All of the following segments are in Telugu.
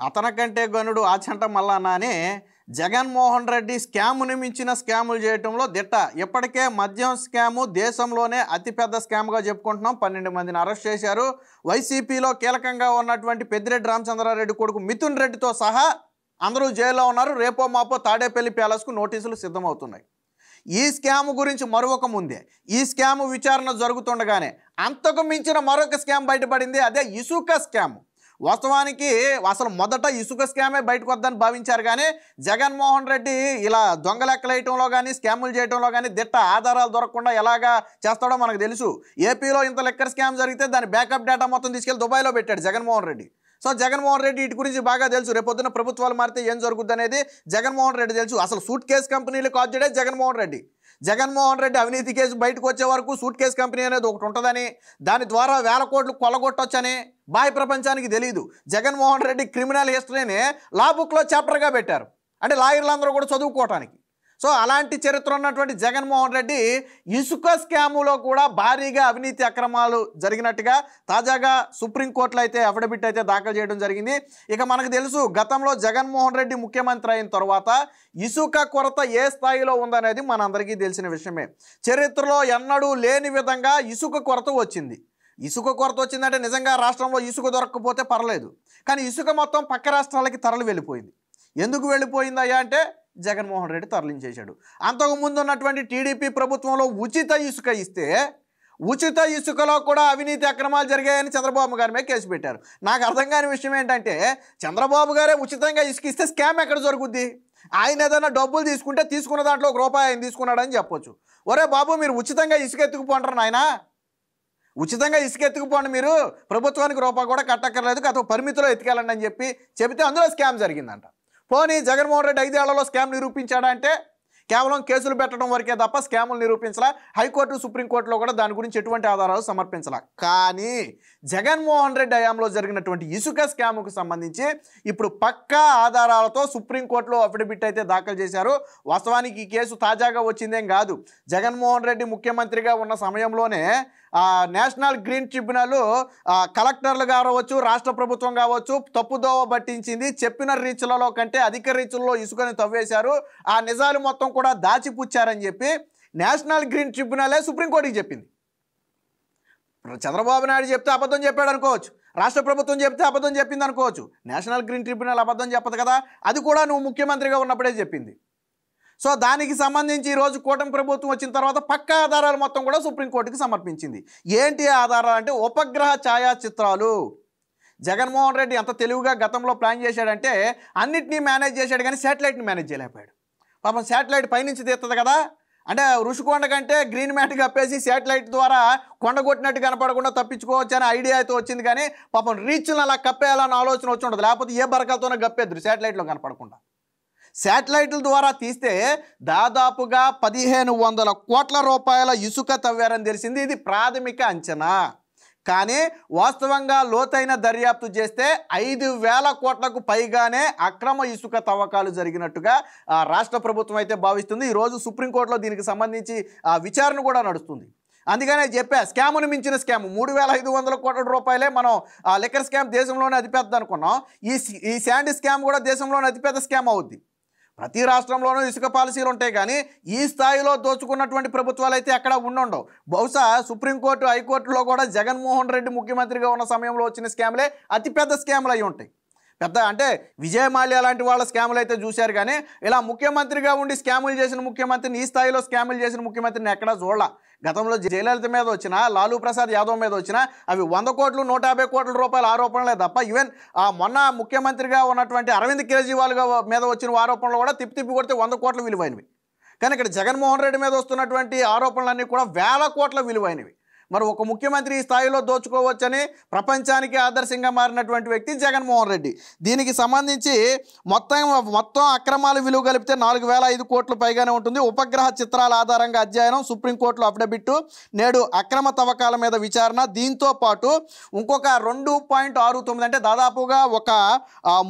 అతనికంటే గనుడు ఆచంట మల్లన్న అని జగన్మోహన్ రెడ్డి స్కామ్ను మించిన స్కాములు చేయటంలో దిట్ట. ఇప్పటికే మద్యం స్కాము దేశంలోనే అతిపెద్ద స్కామ్గా చెప్పుకుంటున్నాం. 12 మందిని అరెస్ట్ చేశారు. వైసీపీలో కీలకంగా ఉన్నటువంటి పెద్దిరెడ్డి రామచంద్రారెడ్డి కొడుకు మిథున్ రెడ్డితో సహా అందరూ జైల్లో ఉన్నారు. రేపో మాపో తాడేపల్లి ప్యాలెస్కు నోటీసులు సిద్ధమవుతున్నాయి. ఈ స్కామ్ గురించి మరొక ముందే ఈ స్కామ్ విచారణ జరుగుతుండగానే అంతకు మించిన మరొక స్కామ్ బయటపడింది. అదే ఇసుక స్కామ్. వాస్తవానికి అసలు మొదట ఇసుక స్కామే బయటకు వద్దని భావించారు, కానీ జగన్మోహన్ రెడ్డి ఇలా దొంగ లెక్కలేయటంలో కానీ స్కాములు చేయడంలో కానీ దిట్ట. ఆధారాలు దొరకకుండా ఎలాగా చేస్తాడో మనకు తెలుసు. ఏపీలో ఇంత లెక్కర్ స్కామ్ జరిగితే దాని బ్యాకప్ డేటా మొత్తం తీసుకెళ్లి దుబాయ్లో పెట్టాడు జగన్మోహన్ రెడ్డి. సో జగన్మోహన్ రెడ్డి వీటి గురించి బాగా తెలుసు. రేపొద్దున ప్రభుత్వాలు మారితే ఏం జరుగుద్ది అనేది జగన్మోహన్ రెడ్డి తెలుసు. అసలు సూట్ కేసు కంపెనీలు కాల్చడే జగన్మోహన్ రెడ్డి. జగన్మోహన్ రెడ్డి అవినీతి కేసు బయటకు వచ్చే వరకు సూట్ కేసు కంపెనీ అనేది ఒకటి ఉంటుందని, దాని ద్వారా వేల కోట్లు కొల్లగొట్టొచ్చని బాహ్య ప్రపంచానికి తెలియదు. జగన్మోహన్ రెడ్డి క్రిమినల్ హిస్టరీని లా బుక్లో చాప్టర్గా పెట్టారు, అంటే లాయర్లందరూ కూడా చదువుకోవటానికి. సో అలాంటి చరిత్ర ఉన్నటువంటి జగన్మోహన్ రెడ్డి ఇసుక స్కాములో కూడా భారీగా అవినీతి అక్రమాలు జరిగినట్టుగా తాజాగా సుప్రీంకోర్టులో అయితే అఫిడవిట్ అయితే దాఖలు చేయడం జరిగింది. ఇక మనకు తెలుసు, గతంలో జగన్మోహన్ రెడ్డి ముఖ్యమంత్రి అయిన తర్వాత ఇసుక కొరత ఏ స్థాయిలో ఉందనేది మనందరికీ తెలిసిన విషయమే. చరిత్రలో ఎన్నడూ లేని విధంగా ఇసుక కొరత వచ్చింది. ఇసుక కొరత వచ్చిందంటే నిజంగా రాష్ట్రంలో ఇసుక దొరకకపోతే పర్లేదు, కానీ ఇసుక మొత్తం పక్క రాష్ట్రాలకి తరలి వెళ్ళిపోయింది. ఎందుకు వెళ్ళిపోయిందయ్యా అంటే జగన్మోహన్ రెడ్డి తరలించేశాడు. అంతకుముందు ఉన్నటువంటి టీడీపీ ప్రభుత్వంలో ఉచిత ఇసుక ఇస్తే ఉచిత ఇసుకలో కూడా అవినీతి అక్రమాలు జరిగాయని చంద్రబాబు గారి మీద కేసు పెట్టారు. నాకు అర్థం కాని విషయం ఏంటంటే, చంద్రబాబు గారే ఉచితంగా ఇసుక ఇస్తే స్కామ్ ఎక్కడ జరుగుద్ది? ఆయన ఏదైనా డబ్బులు తీసుకుంటే తీసుకున్న దాంట్లో ₹1 ఆయన తీసుకున్నాడని చెప్పొచ్చు. ఒరే బాబు, మీరు ఉచితంగా ఇసుక ఎత్తుకుపోంటారు నాయన, ఉచితంగా ఇసుక ఎత్తుకుపోండి, మీరు ప్రభుత్వానికి ₹1 కూడా కట్టక్కర్లేదు, కాదు పరిమితిలో ఎత్తుకెళ్ళండి అని చెబితే అందులో స్కామ్ జరిగిందంట. పోనీ జగన్మోహన్ రెడ్డి 5 ఏళ్లలో స్కామ్ నిరూపించాడా అంటే కేవలం కేసులు పెట్టడం వరకే తప్ప స్కాములు నిరూపించలా. హైకోర్టు సుప్రీంకోర్టులో కూడా దాని గురించి ఎటువంటి ఆధారాలు సమర్పించలా. కానీ జగన్మోహన్ రెడ్డి హయాంలో జరిగినటువంటి ఇసుక స్కాముకు సంబంధించి ఇప్పుడు పక్కా ఆధారాలతో సుప్రీంకోర్టులో అఫిడవిట్ అయితే దాఖలు చేశారు. వాస్తవానికి ఈ కేసు తాజాగా వచ్చిందేం కాదు. జగన్మోహన్ రెడ్డి ముఖ్యమంత్రిగా ఉన్న సమయంలోనే నేషనల్ గ్రీన్ ట్రిబ్యునల్ కలెక్టర్లు కావచ్చు, రాష్ట్ర ప్రభుత్వం కావచ్చు, తప్పుదోవ పట్టించింది. చెప్పిన రీచ్లలో కంటే అధిక రీచ్ల్లో ఇసుకని తవ్వేశారు, ఆ నిజాలు మొత్తం కూడా దాచిపుచ్చారని చెప్పి నేషనల్ గ్రీన్ ట్రిబ్యునలే సుప్రీంకోర్టుకి చెప్పింది. చంద్రబాబు నాయుడు చెప్తే అబద్ధం చెప్పాడు అనుకోవచ్చు, రాష్ట్ర ప్రభుత్వం చెప్తే అబద్ధం చెప్పింది అనుకోవచ్చు. నేషనల్ గ్రీన్ ట్రిబ్యునల్ అబద్ధం చెప్పదు కదా, అది కూడా నువ్వు ముఖ్యమంత్రిగా ఉన్నప్పుడే చెప్పింది. సో దానికి సంబంధించి ఈరోజు కూటమి ప్రభుత్వం వచ్చిన తర్వాత పక్కా ఆధారాలు మొత్తం కూడా సుప్రీంకోర్టుకి సమర్పించింది. ఏంటి ఆధారాలు అంటే ఉపగ్రహ ఛాయాచిత్రాలు. జగన్మోహన్ రెడ్డి ఎంత తెలివిగా గతంలో ప్లాన్ చేశాడంటే అన్నిటినీ మేనేజ్ చేశాడు, కానీ శాటిలైట్ని మేనేజ్ చేయలేకపోయాడు. పాపం శాటిలైట్ పైనుంచి తీస్తుంది కదా, అంటే ఋషికొండ కంటే గ్రీన్ మ్యాట్ కప్పేసి శాటిలైట్ ద్వారా కొండ కొట్టినట్టు కనపడకుండా తప్పించుకోవచ్చు అనే ఐడియా అయితే వచ్చింది, కానీ పాపం రీచ్లను అలా కప్పేయాలన్న ఆలోచన వచ్చి ఉండదు. లేకపోతే ఏ బరకలతోనే కప్పేద్దరు శాటిలైట్లో కనపడకుండా. శాటిలైట్ల ద్వారా తీస్తే దాదాపుగా 1500 కోట్ల రూపాయల ఇసుక తవ్వారని తెలిసింది. ఇది ప్రాథమిక అంచనా, కానీ వాస్తవంగా లోతైన దర్యాప్తు చేస్తే 5000 కోట్లకు పైగానే అక్రమ ఇసుక తవ్వకాలు జరిగినట్టుగా రాష్ట్ర ప్రభుత్వం అయితే భావిస్తుంది. ఈరోజు సుప్రీంకోర్టులో దీనికి సంబంధించి విచారణ కూడా నడుస్తుంది. అందుకనే చెప్పా, స్కామును మించిన స్కామ్ 3500 కోట్ల రూపాయలే మనం లిక్కర్ స్కామ్ దేశంలోనే అతిపెద్ద అనుకున్నాం. ఈ శాండ్ స్కామ్ కూడా దేశంలోనే అతిపెద్ద స్కామ్ అవుద్ది. ప్రతి రాష్ట్రంలోనూ ఇసుక పాలసీలు ఉంటాయి, కానీ ఈ స్థాయిలో దోచుకున్నటువంటి ప్రభుత్వాలు అయితే ఎక్కడ ఉండవు. బహుశా సుప్రీంకోర్టు, హైకోర్టులో కూడా జగన్మోహన్ రెడ్డి ముఖ్యమంత్రిగా ఉన్న సమయంలో వచ్చిన స్కామ్లే అతిపెద్ద స్కామ్లు అయి ఉంటాయి. పెద్ద అంటే విజయ్ మాల్యా లాంటి వాళ్ళ స్కాములు అయితే చూశారు, కానీ ఇలా ముఖ్యమంత్రిగా ఉండి స్కాములు చేసిన ముఖ్యమంత్రిని, ఈ స్థాయిలో స్కాములు చేసిన ముఖ్యమంత్రిని ఎక్కడా చూడాల. గతంలో జయలలిత మీద వచ్చిన, లాలూ ప్రసాద్ యాదవ్ మీద వచ్చిన అవి 100 కోట్లు 150 కోట్ల రూపాయల ఆరోపణలే తప్ప, ఈవెన్ మొన్న ముఖ్యమంత్రిగా ఉన్నటువంటి అరవింద్ కేజ్రీవాల్ మీద వచ్చిన ఆరోపణలు కూడా తిప్పి కొడితే 100 కోట్ల విలువైనవి. కానీ ఇక్కడ జగన్మోహన్ రెడ్డి మీద వస్తున్నటువంటి ఆరోపణలన్నీ కూడా 1000 కోట్ల విలువైనవి. మరి ఒక ముఖ్యమంత్రి ఈ స్థాయిలో దోచుకోవచ్చని ప్రపంచానికి ఆదర్శంగా మారినటువంటి వ్యక్తి జగన్మోహన్ రెడ్డి. దీనికి సంబంధించి మొత్తం అక్రమాల విలువ కలిపితే 4005 కోట్ల పైగానే ఉంటుంది. ఉపగ్రహ చిత్రాల ఆధారంగా అధ్యయనం, సుప్రీంకోర్టులో అఫిడవిట్, నేడు అక్రమ తవ్వకాల మీద విచారణ. దీంతో పాటు ఇంకొక 2.69 అంటే దాదాపుగా ఒక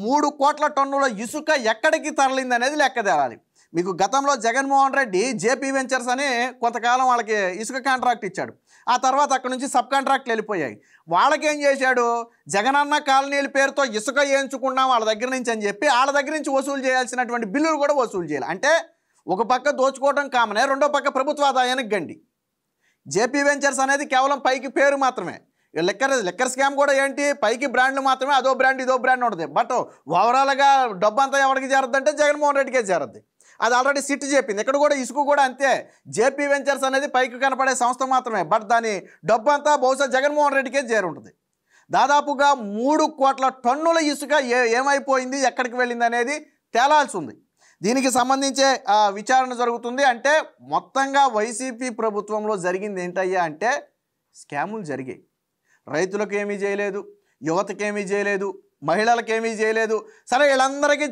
3 కోట్ల టన్నుల ఇసుక ఎక్కడికి తరలింది అనేది లెక్క తేలాలి. మీకు గతంలో జగన్మోహన్ రెడ్డి జేపీ వెంచర్స్ అని కొంతకాలం వాళ్ళకి ఇసుక కాంట్రాక్ట్ ఇచ్చాడు. ఆ తర్వాత అక్కడ నుంచి సబ్ కాంట్రాక్ట్లు వెళ్ళిపోయాయి. వాళ్ళకేం చేశాడు, జగనన్న కాలనీల పేరుతో ఇసుక వేయించుకున్నాం వాళ్ళ దగ్గర నుంచి అని చెప్పి వాళ్ళ దగ్గర నుంచి వసూలు చేయాల్సినటువంటి బిల్లులు కూడా వసూలు చేయాలి. అంటే ఒక పక్క దోచుకోవడం కామనే, రెండో పక్క ప్రభుత్వ ఆదాయానికి గండి. జేపీ వెంచర్స్ అనేది కేవలం పైకి పేరు మాత్రమే. లెక్కర్ స్కామ్ కూడా ఏంటి, పైకి బ్రాండ్లు మాత్రమే, అదో బ్రాండ్ ఇదో బ్రాండ్ ఉంటుంది. బట్ ఓవరాల్గా డబ్బు అంతా ఎవరికి చేరద్దంటే జగన్మోహన్ రెడ్డికే చేరద్ది. అది ఆల్రెడీ సిట్ చెప్పింది. ఇక్కడ కూడా ఇసుక కూడా అంతే. జేపీ వెంచర్స్ అనేది పైకి కనపడే సంస్థ మాత్రమే, బట్ దాని డబ్బు అంతా బహుశా జగన్మోహన్ రెడ్డికే చేరుంటుంది. దాదాపుగా 3 కోట్ల టన్నుల ఇసుక ఏమైపోయింది, ఎక్కడికి వెళ్ళింది అనేది తేలాల్సి ఉంది. దీనికి సంబంధించే విచారణ జరుగుతుంది. అంటే మొత్తంగా వైసీపీ ప్రభుత్వంలో జరిగింది ఏంటయ్యా అంటే స్కాములు జరిగాయి. రైతులకు ఏమీ చేయలేదు, యువతకేమీ చేయలేదు, మహిళలకేమీ చేయలేదు. సరే వీళ్ళందరికీ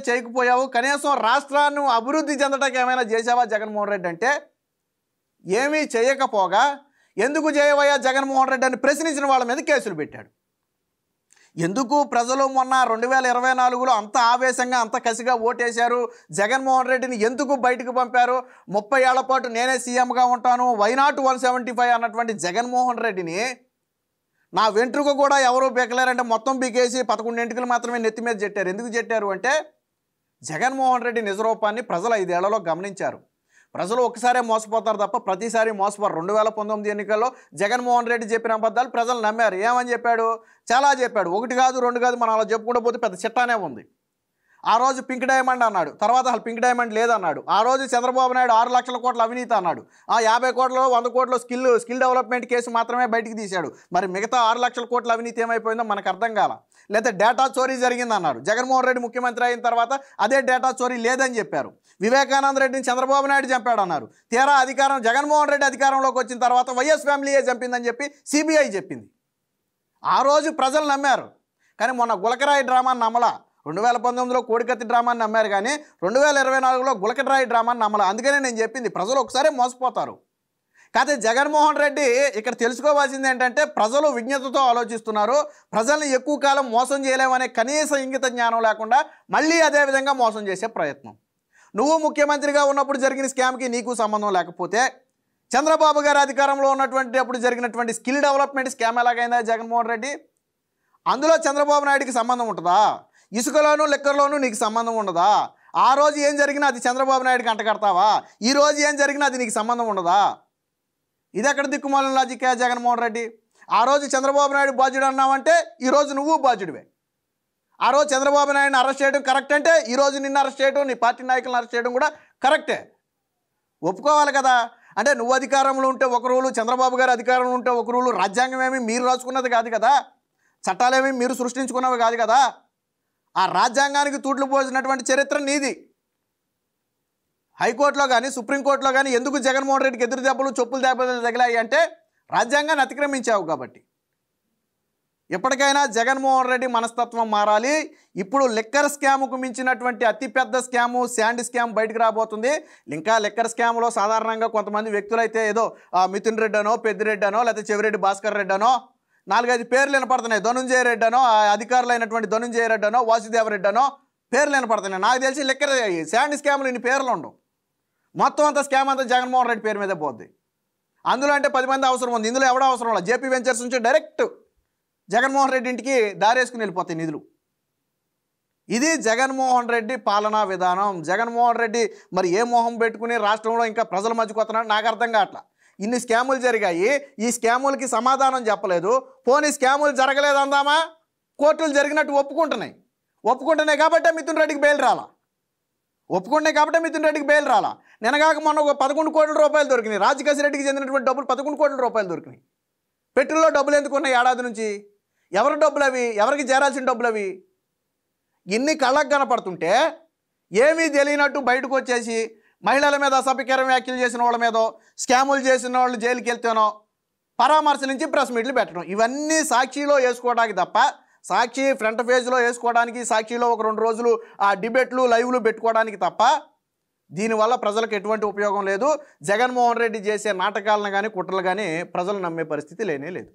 చేయకపోయావు, కనీసం రాష్ట్రాన్ని అభివృద్ధి చెందడానికి ఏమైనా చేసావా జగన్మోహన్ రెడ్డి అంటే ఏమీ చేయకపోగా ఎందుకు చేయవయ్యా జగన్మోహన్ రెడ్డి అని ప్రశ్నించిన వాళ్ళ మీద కేసులు పెట్టాడు. ఎందుకు ప్రజలు మొన్న 2024లో అంత ఆవేశంగా అంత కసిగా ఓటేశారు, జగన్మోహన్ రెడ్డిని ఎందుకు బయటకు పంపారు, 30 ఏళ్ల పాటు నేనే సీఎంగా ఉంటాను, వైనాట్ 175 అన్నటువంటి జగన్మోహన్ రెడ్డిని నా వెంట్రుక కూడా ఎవరూ బీకలేరంటే మొత్తం బీకేసి 11 ఎంటుకలు మాత్రమే నెత్తి మీద చెట్టారు. ఎందుకు చెట్టారు అంటే జగన్మోహన్ రెడ్డి నిజరూపాన్ని ప్రజలు 5 ఏళ్లలో గమనించారు. ప్రజలు ఒక్కసారే మోసపోతారు తప్ప ప్రతిసారి మోసపోరు. 2019 ఎన్నికల్లో జగన్మోహన్ రెడ్డి చెప్పిన అబద్ధాలు ప్రజలు నమ్మారు. ఏమని చెప్పాడు, చాలా చెప్పాడు. 1 కాదు 2 కాదు, మనం అలా చెప్పుకుంటూ పోతే పెద్ద చిట్టానే ఉంది. ఆ రోజు పింక్ డైమండ్ అన్నాడు, తర్వాత అసలు పింక్ డైమండ్ లేదన్నాడు. ఆ రోజు చంద్రబాబు నాయుడు 6 లక్షల కోట్ల అవినీతి అన్నాడు. 50 కోట్లలో 100 కోట్ల స్కిల్ డెవలప్మెంట్ కేసు మాత్రమే బయటికి తీశాడు. మరి మిగతా 6 లక్షల కోట్ల అవినీతి ఏమైపోయిందో మనకు అర్థం కాల. లేకపోతే డేటా చోరీ జరిగిందన్నాడు. జగన్మోహన్ రెడ్డి ముఖ్యమంత్రి అయిన తర్వాత అదే డేటా చోరీ లేదని చెప్పారు. వివేకానంద రెడ్డిని చంద్రబాబు నాయుడు చంపాడన్నారు. తీరా జగన్మోహన్ రెడ్డి అధికారంలోకి వచ్చిన తర్వాత వైఎస్ ఫ్యామిలీయే చంపిందని చెప్పి సిబిఐ చెప్పింది. ఆ రోజు ప్రజలు నమ్మారు. కానీ మొన్న గులకరాయి డ్రామాని నమ్మలా. 2019లో కోడికత్తి డ్రామాని నమ్మారు, కానీ 2024లో గులకరాయి డ్రామాని నమ్మలా. అందుకనే నేను చెప్పింది, ప్రజలు ఒకసారి మోసపోతారు. కాకపోతే జగన్మోహన్ రెడ్డి ఇక్కడ తెలుసుకోవాల్సింది ఏంటంటే ప్రజలు విజ్ఞతతో ఆలోచిస్తున్నారు. ప్రజల్ని ఎక్కువ కాలం మోసం చేయలేమనే కనీస ఇంగిత జ్ఞానం లేకుండా మళ్ళీ అదే విధంగా మోసం చేసే ప్రయత్నం. నువ్వు ముఖ్యమంత్రిగా ఉన్నప్పుడు జరిగిన స్కామ్కి నీకు సంబంధం లేకపోతే చంద్రబాబు గారి అధికారంలో ఉన్నటువంటి అప్పుడు జరిగినటువంటి స్కిల్ డెవలప్మెంట్ స్కామ్ ఎలాగైందా జగన్మోహన్ రెడ్డి, అందులో చంద్రబాబు నాయుడికి సంబంధం ఉంటుందా? ఇసుకలోనూ లెక్కర్లోనూ నీకు సంబంధం ఉండదా? ఆ రోజు ఏం జరిగినా అది చంద్రబాబు నాయుడికి అంటగడతావా? ఈ రోజు ఏం జరిగినా అది నీకు సంబంధం ఉండదా? ఇది ఎక్కడ దిక్కుమాలిన లాజిక్కా జగన్మోహన్ రెడ్డి? ఆ రోజు చంద్రబాబు నాయుడు బాధ్యుడు అన్నావంటే ఈరోజు నువ్వు బాధ్యుడివే. ఆ రోజు చంద్రబాబు నాయుడిని అరెస్ట్ చేయడం కరెక్ట్ అంటే ఈరోజు నిన్ను అరెస్ట్ చేయడం, నీ పార్టీ నాయకులను అరెస్ట్ చేయడం కూడా కరెక్టే. ఒప్పుకోవాలి కదా. అంటే నువ్వు అధికారంలో ఉంటే ఒక రూలు, చంద్రబాబు గారు అధికారంలో ఉంటే ఒక రూలు. రాజ్యాంగం ఏమి మీరు రాసుకున్నది కాదు కదా, చట్టాలేమీ మీరు సృష్టించుకున్నవి కాదు కదా. ఆ రాజ్యాంగానికి తూట్లు పోసినటువంటి చరిత్ర నీది. హైకోర్టులో కానీ సుప్రీంకోర్టులో కానీ ఎందుకు జగన్మోహన్ రెడ్డికి ఎదురు దెబ్బలు చెప్పులు దెబ్బలు తగిలాయి అంటే రాజ్యాంగాన్ని అతిక్రమించావు కాబట్టి. ఎప్పటికైనా జగన్మోహన్ రెడ్డి మనస్తత్వం మారాలి. ఇప్పుడు లిక్కర్ స్కామ్కు మించినటువంటి అతిపెద్ద స్కాము శాండ్ స్కామ్ బయటకు రాబోతుంది. ఇంకా లిక్కర్ స్కామ్లో సాధారణంగా కొంతమంది వ్యక్తులైతే ఏదో మిథున్ రెడ్డి అనో, పెద్దిరెడ్డి అనో, లేకపోతే చెవిరెడ్డి భాస్కర్ రెడ్డి అనో 4-5 పేర్లు వినపడుతున్నాయి. ధనుంజయ రెడ్డి అనో, అధికారులైనటువంటి ధనుంజయ రెడ్డి అనో, వాసుదేవరెడ్డి అనో పేర్లు వినపడుతున్నాయి. నాకు తెలిసి లిక్కర్ శాండ్ స్కామ్లు ఇన్ని పేర్లు ఉండవు. మొత్తం అంతా స్కామ్ అంతా జగన్మోహన్ రెడ్డి పేరు మీదే పోద్ది. అందులో అంటే 10 మంది అవసరం ఉంది, ఇందులో ఎవడో అవసరం లేదు. జేపీ వెంచర్స్ నుంచి డైరెక్ట్ జగన్మోహన్ రెడ్డి ఇంటికి దారేసుకుని వెళ్ళిపోతాయి నిధులు. ఇది జగన్మోహన్ రెడ్డి పాలనా విధానం. జగన్మోహన్ రెడ్డి మరి ఏ మోహం పెట్టుకుని రాష్ట్రంలో ఇంకా ప్రజల మధ్యకు వస్తున్నాడు నాకు అర్థం కావట్లా. ఇన్ని స్కాములు జరిగాయి, ఈ స్కాములకి సమాధానం చెప్పలేదు. పోనీ స్కాములు జరగలేదు అందామా, కోర్టులు జరిగినట్టు ఒప్పుకుంటున్నాయి కాబట్టి మిథున్ రెడ్డికి బెయిల్ రాలా. నిన్నగాక మొన్న 11 కోట్ల రూపాయలు దొరికినాయి. రాజకేశ్ రెడ్డికి చెందినటువంటి డబ్బులు 11 కోట్ల రూపాయలు దొరికినాయి. పెట్రోల్లో డబ్బులు ఎందుకున్నాయి ఏడాది నుంచి? ఎవరి డబ్బులు అవి? ఎవరికి చేరాల్సిన డబ్బులు అవి? ఇన్ని కళ్ళకు కనపడుతుంటే ఏమీ తెలియనట్టు బయటకు వచ్చేసి మహిళల మీద అసభ్యకరం వ్యాఖ్యలు చేసిన వాళ్ళ మీదో, స్కాములు చేసిన వాళ్ళు జైలుకి వెళ్తేనో పరామర్శించి ప్రెస్ మీట్లు పెట్టడం, ఇవన్నీ సాక్షిలో వేసుకోవడానికి తప్ప, సాక్షి ఫ్రంట్ పేజ్లో వేసుకోవడానికి, సాక్షిలో ఒక 2 రోజులు ఆ డిబేట్లు లైవ్లు పెట్టుకోవడానికి తప్ప దీనివల్ల ప్రజలకు ఎటువంటి ఉపయోగం లేదు. జగన్మోహన్ రెడ్డి చేసే నాటకాలను కానీ కుట్రలు కానీ ప్రజలు నమ్మే పరిస్థితి లేనే లేదు.